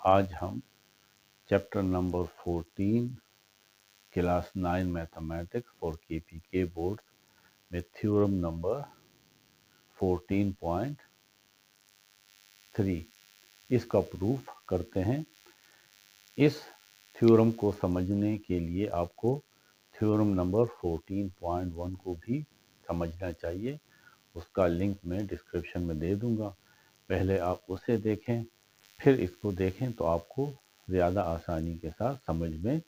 आज हम chapter number 14 class 9 mathematics for KPK board में थ्योरम नंबर 14.3 इसका प्रूफ करते हैं। इस थ्योरम को समझने के लिए आपको थ्योरम नंबर 14.1 को भी समझना चाहिए। उसका लिंक मैं डिस्क्रिप्शन में दे दूंगा। पहले आप उसे देखें, फिर इसको देखें तो आपको ज़्यादा आसानी के साथ समझ में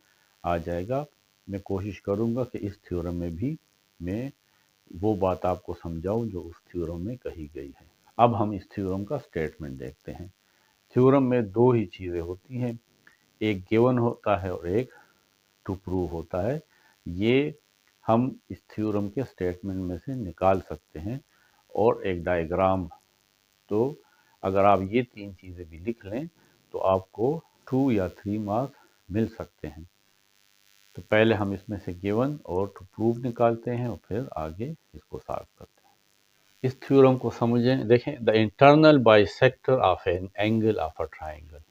आ जाएगा। मैं कोशिश करूंगा कि इस थ्योरम में भी मैं वो बात आपको समझाऊं जो उस थ्योरम में कही गई है। अब हम इस थ्योरम का स्टेटमेंट देखते हैं। थ्योरम में दो ही चीज़ें होती हैं, एक गिवन होता है और एक टू प्रूव होता है। ये हम इस थ्योरम के स्टेटमेंट में से निकाल सकते हैं और एक डायग्राम। तो अगर आप ये तीन चीज़ें भी लिख लें तो आपको 2 या 3 मार्क्स मिल सकते हैं। तो पहले हम इसमें से गिवन और टू प्रूव निकालते हैं और फिर आगे इसको सॉल्व करते हैं। इस थ्योरम को समझें। देखें, the internal bisector of an angle of a triangle.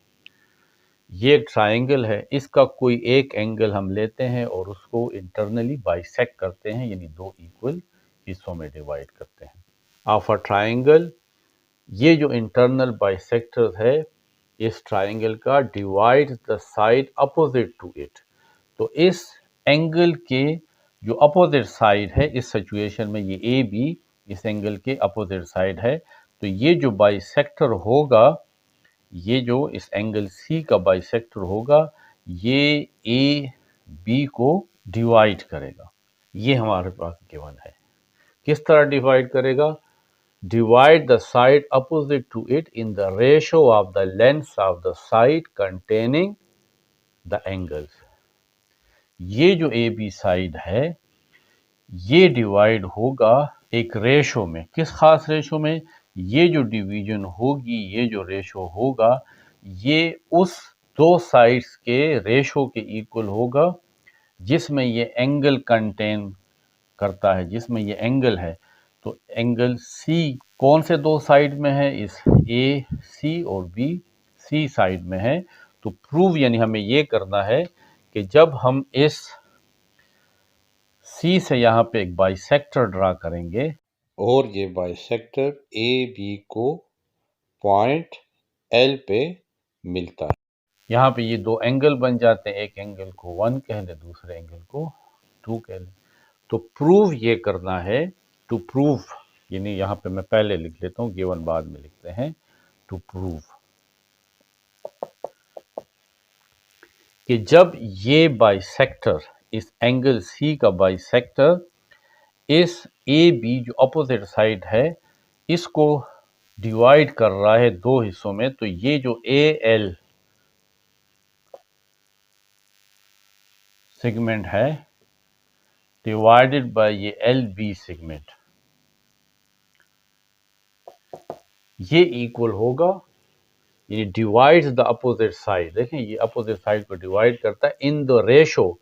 ये ट्राइंगल है, इसका कोई एक एंगल हम लेते हैं और उसको इंटरनली बाइसेक्ट करते हैं, यानी दो इक्वल हिस्सों में डिवाइड करते हैं। ऑफ अ ट्राइंगल, ये जो इंटरनल बाइसेक्टर है इस ट्राइंगल का, divide the side opposite to it. तो इस एंगल के जो अपोजिट साइड है, इस सिचुएशन में ये ए बी इस एंगल के अपोजिट साइड है, तो ये जो बाइसेक्टर होगा, ये जो इस एंगल सी का बाइसेक्टर होगा, ये ए बी को डिवाइड करेगा। ये हमारे पास गिवन है। किस तरह डिवाइड करेगा? Divide the side opposite to it in the ratio of the lengths of the side containing the angles. ये जो ए बी साइड है ये डिवाइड होगा एक रेशो में। किस खास रेशो में? ये जो डिवीजन होगी, ये जो रेशो होगा, ये उस दो साइड्स के रेशो के इक्वल होगा जिसमें ये एंगल कंटेन करता है, जिसमें ये एंगल है। तो एंगल सी कौन से दो साइड में है? इस ए सी और बी सी साइड में है। तो प्रूव यानी हमें ये करना है कि जब हम इस सी से यहाँ पे एक बाइसेक्टर ड्रा करेंगे और ये बाइसेक्टर ए बी को पॉइंट एल पे मिलता है। यहाँ पे ये दो एंगल बन जाते हैं, एक एंगल को 1 कह लें, दूसरे एंगल को 2 कह लें। तो प्रूव ये करना है, टू प्रूव यानी यहाँ पे मैं पहले लिख लेता हूँ, गिवन बाद में लिखते हैं। टू प्रूव कि जब ये बाइसेक्टर, इस एंगल सी का बाइसेक्टर इस ए बी जो अपोजिट साइड है इसको डिवाइड कर रहा है दो हिस्सों में, तो ये जो ए एल सेगमेंट है डिवाइडेड बाय ये एल बी सेगमेंट, ये इक्वल होगा, ये डिवाइड्स द अपोजिट साइड। देखें, ये अपोजिट साइड को डिवाइड करता है इन द रेशो।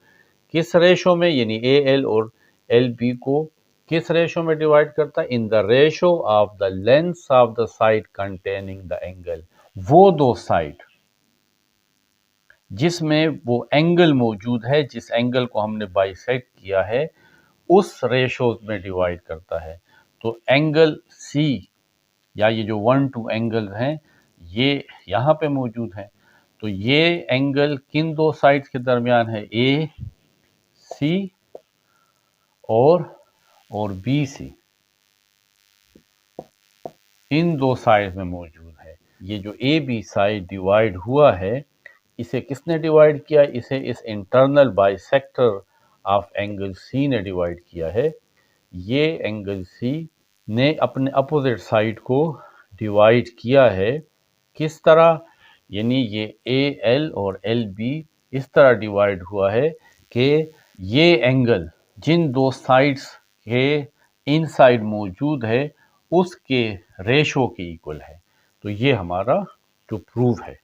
किस रेशो में? यानी ए एल और एल बी को किस रेशो में डिवाइड करता है? In the ratio of the lengths of the side containing the angle. वो दो साइड जिसमें वो एंगल मौजूद है, जिस एंगल को हमने बाइसेक्ट किया है, उस रेशो में डिवाइड करता है। तो एंगल सी या ये जो 1-2 एंगल हैं ये यहाँ पे मौजूद हैं। तो ये एंगल किन दो साइड्स के दरमियान है? ए सी और बी सी, इन दो साइड में मौजूद है। ये जो ए बी साइड डिवाइड हुआ है, इसे किसने डिवाइड किया? इसे इस internal bisector of angle C ने डिवाइड किया है। ये एंगल सी ने अपने अपोजिट साइड को डिवाइड किया है। किस तरह? यानी ये ए एल और एल बी इस तरह डिवाइड हुआ है कि ये एंगल जिन दो साइड्स के इनसाइड मौजूद है उसके रेशो के इक्वल है। तो ये हमारा टू प्रूव है।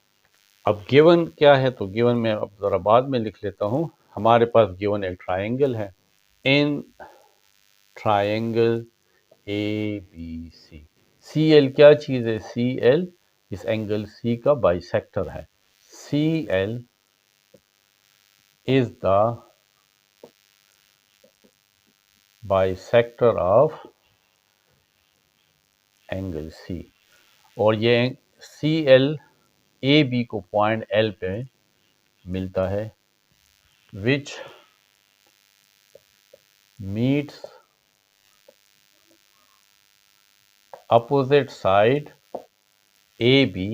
अब गिवन क्या है? तो गिवन में अब ज़रा बाद में लिख लेता हूँ। हमारे पास गिवन एक ट्राइंगल है। In triangle A B C, C L क्या चीज़ है? सी एल इस एंगल सी का बाइसेक्टर है। CL is the bisector of angle C, और ये CL AB को पॉइंट L पे मिलता है, which meets opposite side AB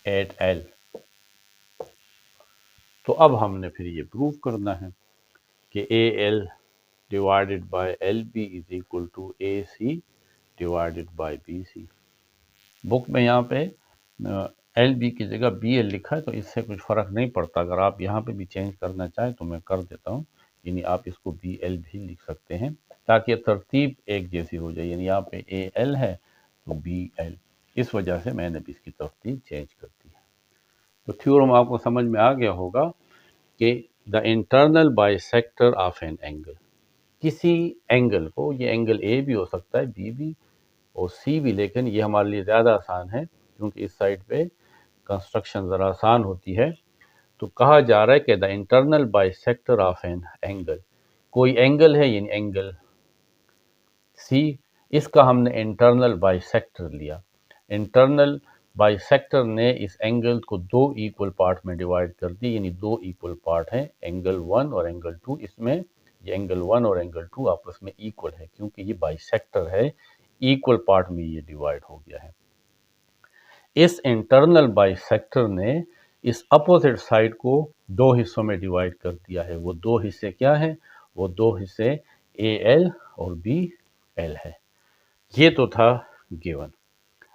at L। तो अब हमने फिर ये प्रूव करना है कि AL divided by LB is equal to AC divided by BC। Book में यहाँ पे LB की जगह BL लिखा है, तो इससे कुछ फ़र्क नहीं पड़ता। अगर आप यहाँ पे भी चेंज करना चाहें तो मैं कर देता हूँ, यानी आप इसको BL भी लिख सकते हैं ताकि तरतीब एक जैसी हो जाए। यानी यहाँ पे AL है तो BL, इस वजह से मैंने भी इसकी तरतीब चेंज कर दी है। तो थ्योरम आपको समझ में आ गया होगा कि the internal bisector of an angle, किसी एंगल को, ये एंगल ए भी हो सकता है, बी भी और सी भी, लेकिन ये हमारे लिए ज़्यादा आसान है क्योंकि इस साइड पे कंस्ट्रक्शन ज़रा आसान होती है। तो कहा जा रहा है कि the internal bisector of an angle, कोई एंगल है यानी एंगल सी, इसका हमने इंटरनल बाइसेक्टर लिया। इंटरनल बाइसेक्टर ने इस एंगल को दो इक्वल पार्ट में डिवाइड कर दी, यानी दो इक्वल पार्ट हैं, एंगल 1 और एंगल 2। इसमें ये एंगल 1 और एंगल 2 आपस में इक्वल है क्योंकि ये बाइसेक्टर है, इक्वल पार्ट में ये डिवाइड हो गया है। इस इंटरनल बाइसेक्टर ने इस अपोजिट साइड को दो हिस्सों में डिवाइड कर दिया है। वो दो हिस्से क्या हैं? वो दो हिस्से AL और BL है। ये तो था गिवन।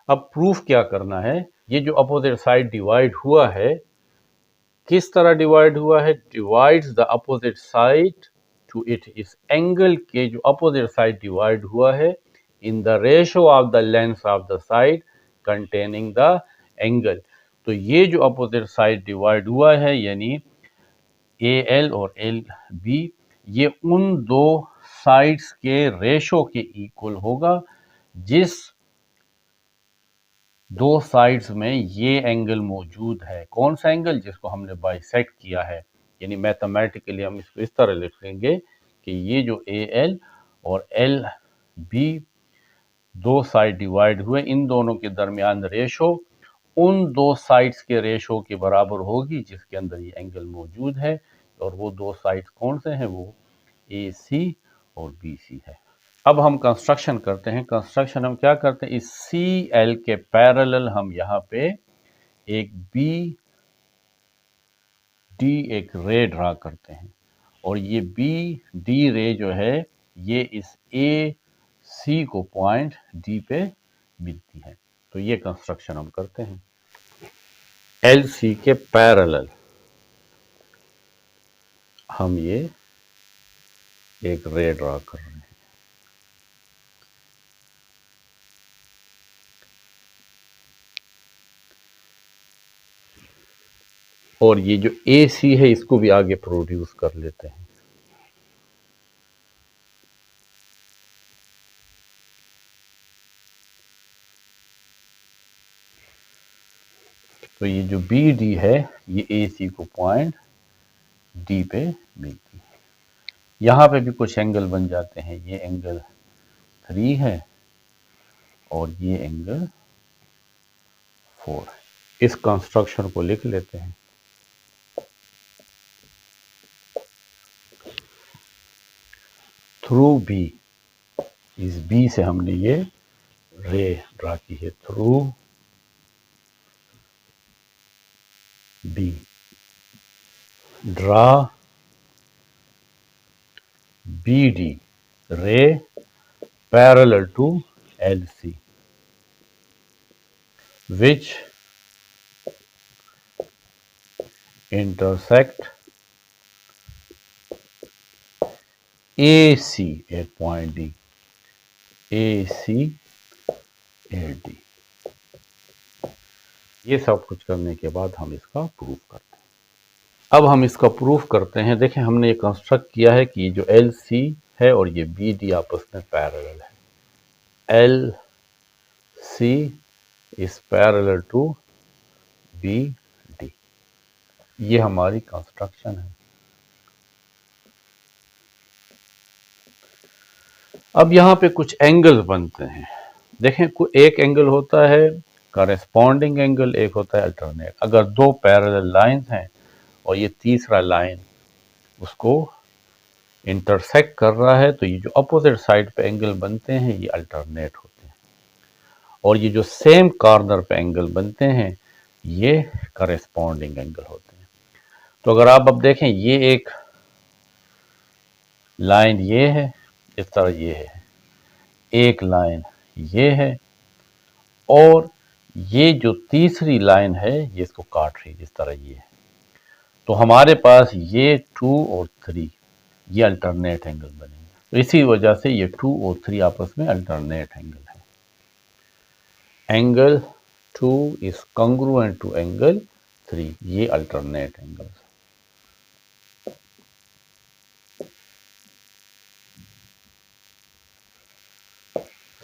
अब प्रूफ क्या करना है? ये जो अपोजिट साइड डिवाइड हुआ है, किस तरह डिवाइड हुआ है? Divides the opposite side to it, इस एंगल के जो अपोजिट साइड डिवाइड हुआ है in the ratio of the length of the side containing the angle. तो ये जो अपोजिट साइड डिवाइड हुआ है यानी AL और LB, ये उन दो साइड्स के रेशो के इक्वल होगा जिस दो साइड्स में ये एंगल मौजूद है। कौन सा एंगल? जिसको हमने बाइसेक्ट किया है। यानी मैथमेटिकली हम इसको इस तरह लिखेंगे कि ये जो AL और LB दो साइड डिवाइड हुए, इन दोनों के दरमियान रेशो उन दो साइड्स के रेशो के बराबर होगी जिसके अंदर ये एंगल मौजूद है। और वो दो साइड्स कौन से हैं? वो AC और BC है। अब हम कंस्ट्रक्शन करते हैं। कंस्ट्रक्शन हम क्या करते हैं? इस CL के पैरेलल हम यहाँ पे एक BD एक रे ड्रा करते हैं, और ये BD रे जो है ये इस AC को पॉइंट D पे मिलती है। तो ये कंस्ट्रक्शन हम करते हैं। LC के पैरेलल हम ये एक रे ड्रा कर रहे हैं, और ये जो AC है इसको भी आगे प्रोड्यूस कर लेते हैं। तो ये जो BD है ये AC को पॉइंट D पे मिलती है। यहाँ पे भी कुछ एंगल बन जाते हैं। ये एंगल 3 है और ये एंगल 4 है। इस कंस्ट्रक्शन को लिख लेते हैं। थ्रू B, इस B से हमने ये रे ड्रा की है। थ्रू B ड्रा BD रे parallel to LC which intersect AC at point D, AC at D। ये सब कुछ करने के बाद हम इसका प्रूफ करते हैं। अब हम इसका प्रूफ करते हैं। देखें, हमने ये कंस्ट्रक्ट किया है कि जो LC है और ये BD आपस में पैरेलल है। LC is parallel to B D. ये हमारी कंस्ट्रक्शन है। अब यहाँ पे कुछ एंगल बनते हैं। देखें, एक एंगल होता है करेस्पॉन्डिंग एंगल, एक होता है अल्टरनेट। अगर दो पैरेलल लाइंस हैं और ये तीसरा लाइन उसको इंटरसेक्ट कर रहा है, तो ये जो अपोजिट साइड पे एंगल बनते हैं ये अल्टरनेट होते हैं, और ये जो सेम कॉर्नर पे एंगल बनते हैं ये करेस्पॉन्डिंग एंगल होते हैं। तो अगर आप अब देखें, ये एक लाइन ये है, इस तरह ये है, एक लाइन ये है, और ये जो तीसरी लाइन है ये इसको काट रही है, जिस तरह ये है। तो हमारे पास ये 2 और 3 ये अल्टरनेट एंगल बनेंगे। तो इसी वजह से ये 2 और 3 आपस में अल्टरनेट एंगल है। Angle 2 is congruent to angle 3, ये अल्टरनेट एंगल।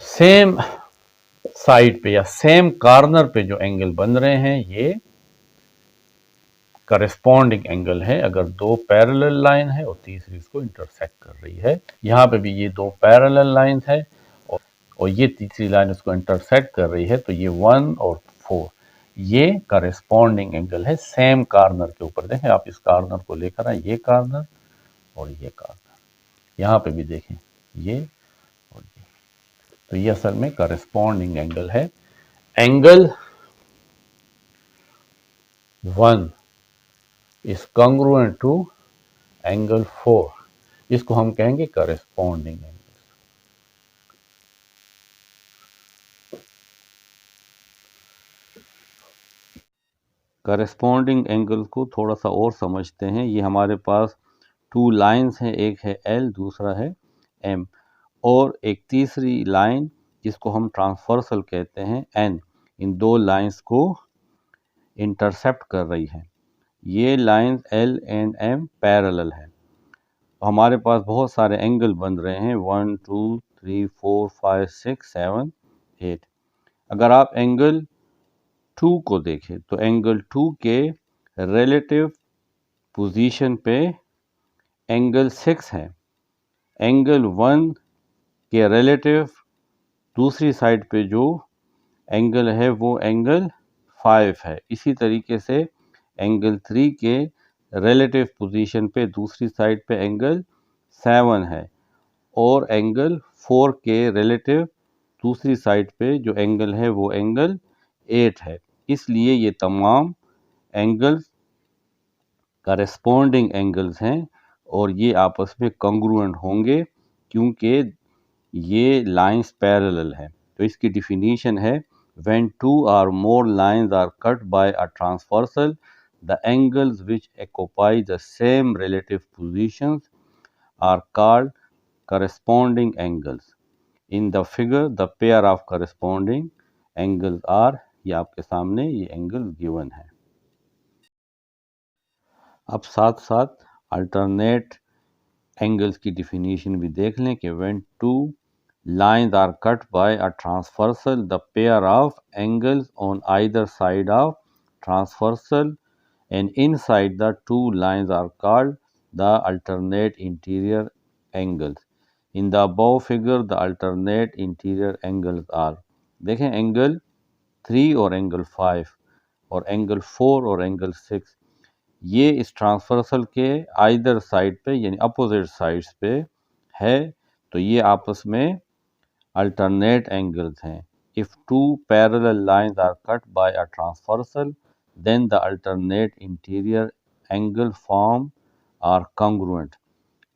सेम साइड पे या सेम कॉर्नर पे जो एंगल बन रहे हैं ये करेस्पॉन्डिंग एंगल है। अगर दो पैरेलल लाइन है और तीसरी इसको इंटरसेक्ट कर रही है, यहाँ पे भी ये दो पैरेलल लाइंस है और ये तीसरी लाइन इसको इंटरसेक्ट कर रही है, तो ये 1 और 4 ये करेस्पॉन्डिंग एंगल है सेम कॉर्नर के ऊपर। देखें, आप इस कॉर्नर को लेकर आए, ये कॉर्नर और ये कॉर्नर, यहाँ पे भी देखें ये और ये, तो ये असल में करेस्पॉन्डिंग एंगल है। Angle 1 is congruent to angle 4, इसको हम कहेंगे करेस्पॉन्डिंग एंगल। करेस्पॉन्डिंग एंगल को थोड़ा सा और समझते हैं। ये हमारे पास 2 लाइंस हैं, एक है L दूसरा है M, और एक तीसरी लाइन जिसको हम ट्रांसवर्सल कहते हैं N, इन दो लाइंस को इंटरसेप्ट कर रही है। ये lines L and M parallel है। तो हमारे पास बहुत सारे एंगल बन रहे हैं, 1 2 3 4 5 6 7 8। अगर आप एंगल 2 को देखें तो एंगल 2 के रिलेटिव पोजीशन पे एंगल 6 है। एंगल 1 के रिलेटिव दूसरी साइड पे जो एंगल है वो एंगल 5 है। इसी तरीके से एंगल 3 के रिलेटिव पोजीशन पे दूसरी साइड पे एंगल 7 है, और एंगल 4 के रिलेटिव दूसरी साइड पे जो एंगल है वो एंगल 8 है। इसलिए ये तमाम एंगल्स करेस्पॉन्डिंग एंगल्स हैं और ये आपस में कॉन्ग्रुएंट होंगे क्योंकि ये लाइंस पैरेलल है। तो इसकी डिफिनीशन है, when two or more lines are cut by a transversal, the angles which occupy the same relative positions are called corresponding angles. In the figure, the pair of corresponding angles are, ये आपके सामने ये angle given है। अब साथ साथ alternate angles की definition भी देख लें कि when two lines are cut by a transversal, the pair of angles on either side of transversal and inside the two lines are called the alternate interior angles. In the above figure, the alternate interior angles are, देखें angle 3 और angle 5 और angle 4 और angle 6, ये इस transversal के either side पे यानी opposite sides पे है, तो ये आपस में alternate angles हैं। If two parallel lines are cut by a transversal, then the alternate interior angle form are congruent.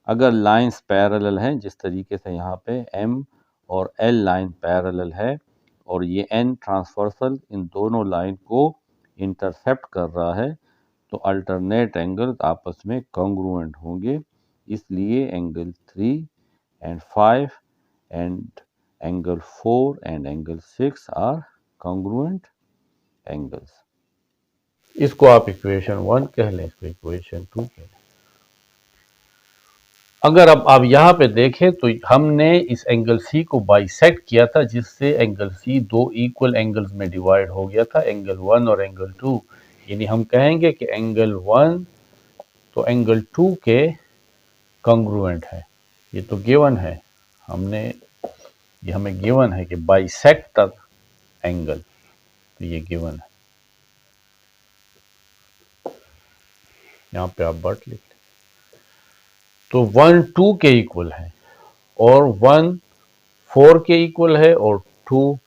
अगर लाइंस पैरेलल हैं, जिस तरीके से यहाँ पे M और L लाइन पैरेलल है और ये N ट्रांसवर्सल इन दोनों लाइन को इंटरसेप्ट कर रहा है, तो अल्टरनेट एंगल आपस में कॉन्ग्रुएंट होंगे। इसलिए angle 3 and 5 and angle 4 and angle 6 are congruent angles. इसको आप इक्वेशन 1 कह लें, इसको इक्वेशन 2 कह लें। अगर अब आप यहाँ पे देखें तो हमने इस एंगल C को बाइसेक्ट किया था, जिससे एंगल C दो इक्वल एंगल्स में डिवाइड हो गया था, एंगल 1 और एंगल 2। यानी हम कहेंगे कि एंगल 1 तो एंगल 2 के कंग्रुएंट है। ये तो गिवन है, ये हमें गिवन है कि बाइसेक्टर एंगल, तो ये गिवन है। यहां पे आप बट लिख लें। तो 1 2 के इक्वल है और 1 4 के इक्वल है और 2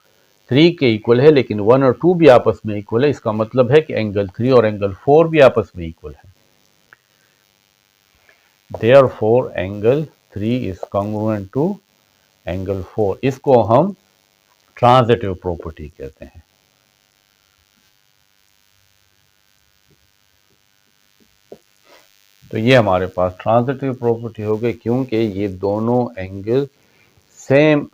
3 के इक्वल है, लेकिन 1 और 2 भी आपस में इक्वल है। इसका मतलब है कि एंगल 3 और एंगल 4 भी आपस में इक्वल है। Therefore angle 3 is congruent to angle 4। इसको हम ट्रांजिटिव प्रॉपर्टी कहते हैं। तो ये हमारे पास ट्रांजिटिव प्रॉपर्टी हो गई, क्योंकि ये दोनों एंगल सेम,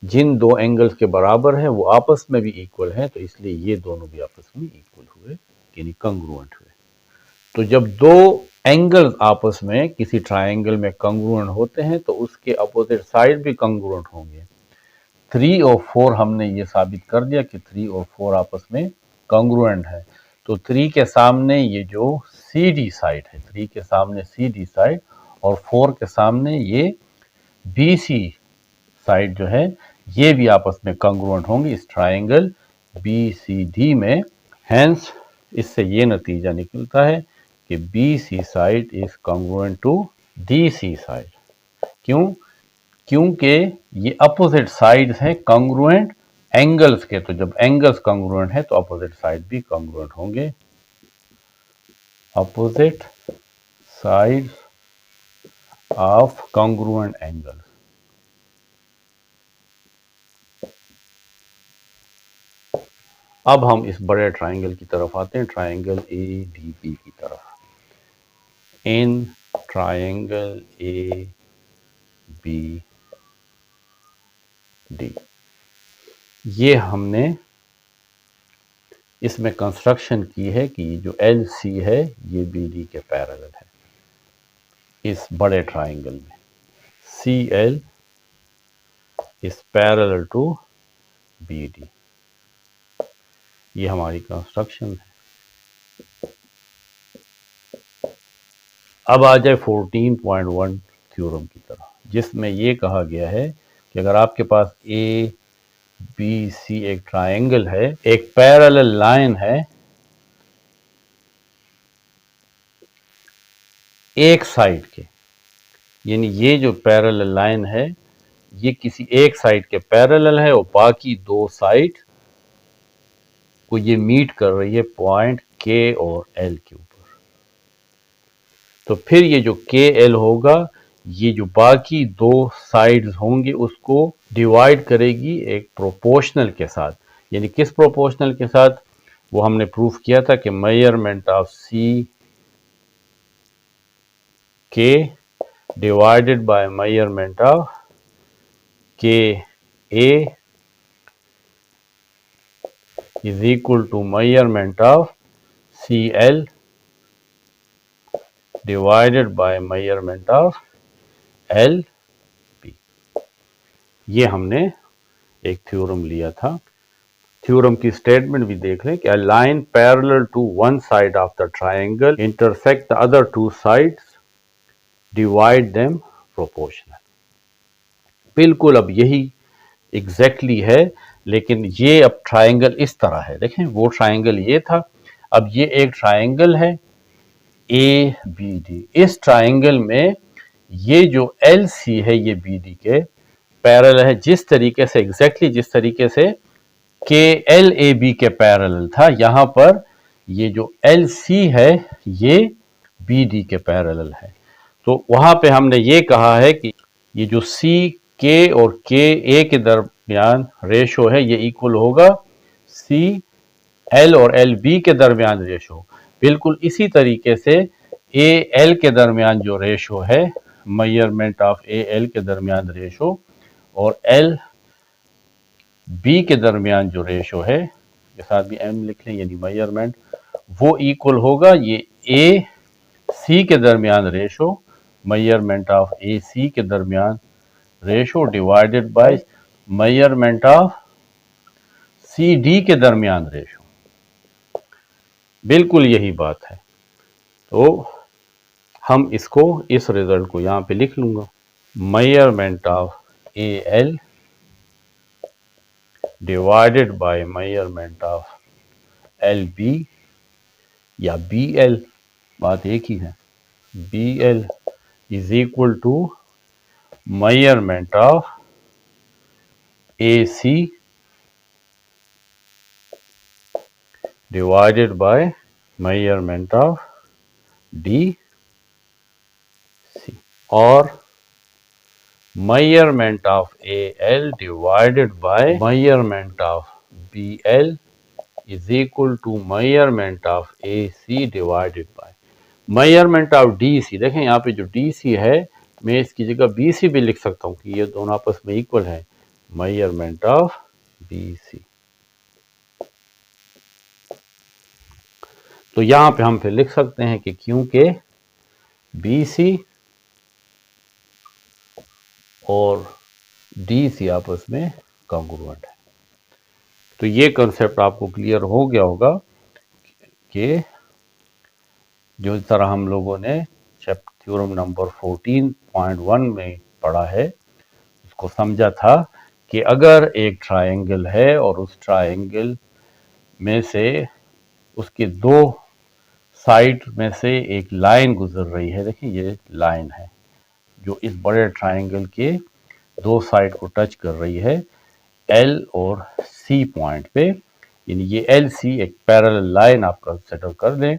जिन दो एंगल्स के बराबर है वो आपस में भी इक्वल है, तो इसलिए ये दोनों भी आपस में इक्वल हुए, यानी कंग्रुएंट हुए। तो जब दो एंगल्स आपस में किसी ट्रायंगल में कंग्रुएंट होते हैं तो उसके अपोजिट साइड भी कंग्रुएंट होंगे। 3 और 4 हमने ये साबित कर दिया कि 3 और 4 आपस में कंग्रुएंट है। तो 3 के सामने ये जो CD साइड है, 3 के सामने CD साइड और 4 के सामने ये BC साइड जो है, ये भी आपस में कंग्रुएंट होंगे इस ट्रायंगल BCD में। हेंस इससे ये नतीजा निकलता है कि BC side is congruent to DC side. क्यों? क्योंकि ये अपोजिट साइड्स हैं कंग्रुएंट एंगल्स के। तो जब एंगल्स कंग्रुएंट है तो अपोजिट साइड भी कंग्रुएंट होंगे। Opposite sides of congruent angles. अब हम इस बड़े ट्रायंगल की तरफ आते हैं, ट्रायंगल ADB की तरफ। इन ट्रायंगल ABD ये हमने इसमें कंस्ट्रक्शन की है कि जो LC है ये BD के पैरेलल है। इस बड़े ट्रायंगल में CL is parallel to BD, ये हमारी कंस्ट्रक्शन है। अब आ जाए 14.1 थ्योरम की तरफ, जिसमें ये कहा गया है कि अगर आपके पास ABC एक ट्रायंगल है, एक पैरेलल लाइन है एक साइड के, यानी ये जो पैरेलल लाइन है ये किसी एक साइड के पैरेलल है और बाकी दो साइड को ये मीट कर रही है पॉइंट K और L के ऊपर। तो फिर ये जो KL होगा, ये जो बाकी दो साइड्स होंगे उसको डिवाइड करेगी एक प्रोपोर्शनल के साथ। यानी किस प्रोपोर्शनल के साथ? वो हमने प्रूफ किया था कि measurement of CK divided by measurement of KA is equal to measurement of CL divided by measurement of LP। ये हमने एक थ्योरम लिया था। थ्योरम की स्टेटमेंट भी देख लें कि a line parallel to one side of the triangle intersect the other two sides, divide them proportional। बिल्कुल अब यही एग्जैक्टली है, लेकिन ये अब ट्रायंगल इस तरह है। देखें, वो ट्रायंगल ये था, अब ये एक ट्रायंगल है ABD। इस ट्रायंगल में ये जो LC है ये BD के पैरेलल है, जिस तरीके से एग्जैक्टली जिस तरीके से KLAB के पैरेलल था, यहां पर ये जो LC है ये BD के पैरेलल है। तो वहां पे हमने ये कहा है कि ये जो CK और KA के दरमियान रेशो है ये इक्वल होगा CL और LB के दरमियान रेशो। बिल्कुल इसी तरीके से AL के दरमियान जो रेशो है, मेजरमेंट ऑफ AL के दरमियान रेशो और LB के दरमियान जो रेशो है, के साथ भी M लिख लें, यानी मेजरमेंट, वो इक्वल होगा ये AC के दरमियान रेशो, मेजरमेंट ऑफ AC के दरमियान ratio divided by measurement of CD के दरमियान रेशो। बिल्कुल यही बात है। तो हम इसको, इस रिजल्ट को यहाँ पे लिख लूँगा, measurement of A L divided by measurement of L B या बी एल, बात एक ही है, B L is equal to measurement of A C divided by measurement of DC, और measurement of AL divided by measurement of BL is equal to measurement of AC divided by measurement of DC। देखें यहाँ पे जो DC है, मैं इसकी जगह BC भी लिख सकता हूँ कि ये दोनों आपस में इक्वल है, measurement of BC। तो यहाँ पे हम फिर लिख सकते हैं कि क्योंकि BC और DC आपस में कॉन्ग्रुएंट है। तो ये कंसेप्ट आपको क्लियर हो गया होगा कि जो तरह हम लोगों ने थ्योरम नंबर 14.1 में पढ़ा है, उसको समझा था कि अगर एक ट्रायंगल है और उस ट्रायंगल में से उसके दो साइड में से एक लाइन गुजर रही है, देखिए ये लाइन है जो इस बड़े ट्रायंगल के दो साइड को टच कर रही है L और C पॉइंट पे, यानी ये LC एक पैरेलल लाइन आप कंसिडर कर लें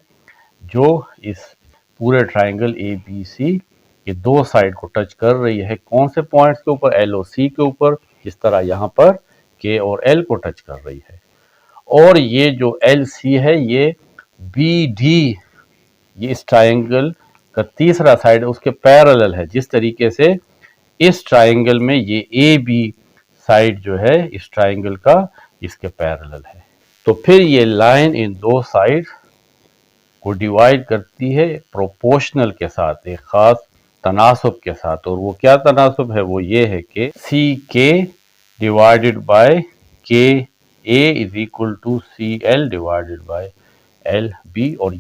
जो इस पूरे ट्रायंगल ABC के दो साइड को टच कर रही है। कौन से पॉइंट्स के ऊपर? L और C के ऊपर, जिस तरह यहाँ पर K और L को टच कर रही है। और ये जो LC है ये BD, ये इस ट्रायंगल का तीसरा साइड उसके पैरेलल है, जिस तरीके से इस ट्रायंगल में ये AB साइड जो है इस ट्रायंगल का इसके पैरेलल है। तो फिर ये लाइन इन दो साइड को डिवाइड करती है प्रोपोर्शनल के साथ, एक खास तनासब के साथ। और वो क्या तनासब है? वो ये है कि सी के divided by K A is equal to C L divided by L B. और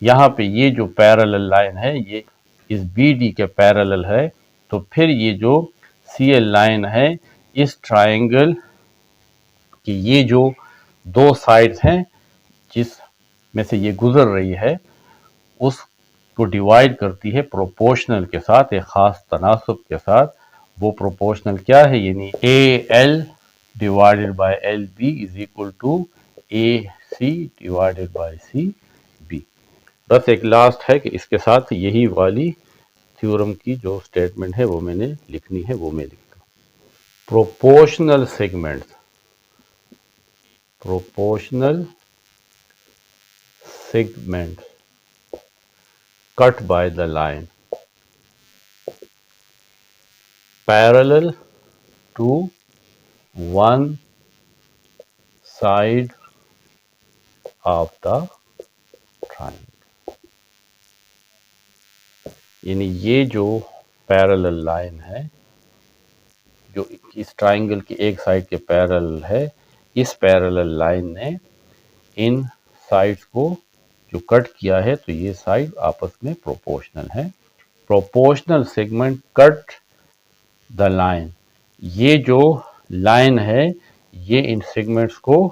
यहाँ पे ये जो पैरेलल लाइन है ये इस बी डी के पैरेलल है। तो फिर ये जो सी एल लाइन है इस ट्रायंगल कि ये जो दो साइड्स हैं जिस में से ये गुजर रही है उसको डिवाइड करती है प्रोपोर्शनल के साथ, एक खास तनासब के साथ। वो प्रोपोर्शनल क्या है? यानी A L divided by L B is equal to A C divided by C B. बस एक लास्ट है कि इसके साथ यही वाली थ्योरम की जो स्टेटमेंट है वो मैंने लिखनी है, वो मैं लिखता हूँ। Proportional segments cut by the line parallel to one side of the triangle। यानी ये जो पैरेलल लाइन है जो इस ट्राइंगल की एक साइड के पैरेलल है, इस पैरेलल लाइन ने इन साइड्स को जो कट किया है, तो ये साइड आपस में प्रोपोर्शनल है। Proportional segment cut the line, ये जो लाइन है ये इन सेगमेंट्स को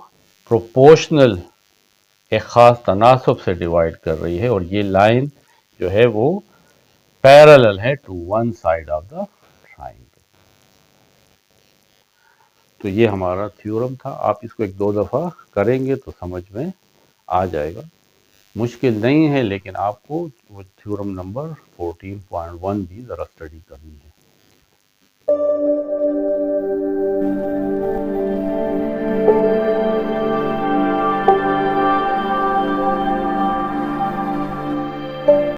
प्रोपोर्शनल एक खास तनासब से डिवाइड कर रही है। और ये लाइन जो है वो पैरेलल है to one side of the triangle. तो ये हमारा थ्योरम था। आप इसको एक दो दफ़ा करेंगे तो समझ में आ जाएगा। मुश्किल नहीं है, लेकिन आपको वो थ्योरम नंबर 14.1 भी ज़रा स्टडी करनी है।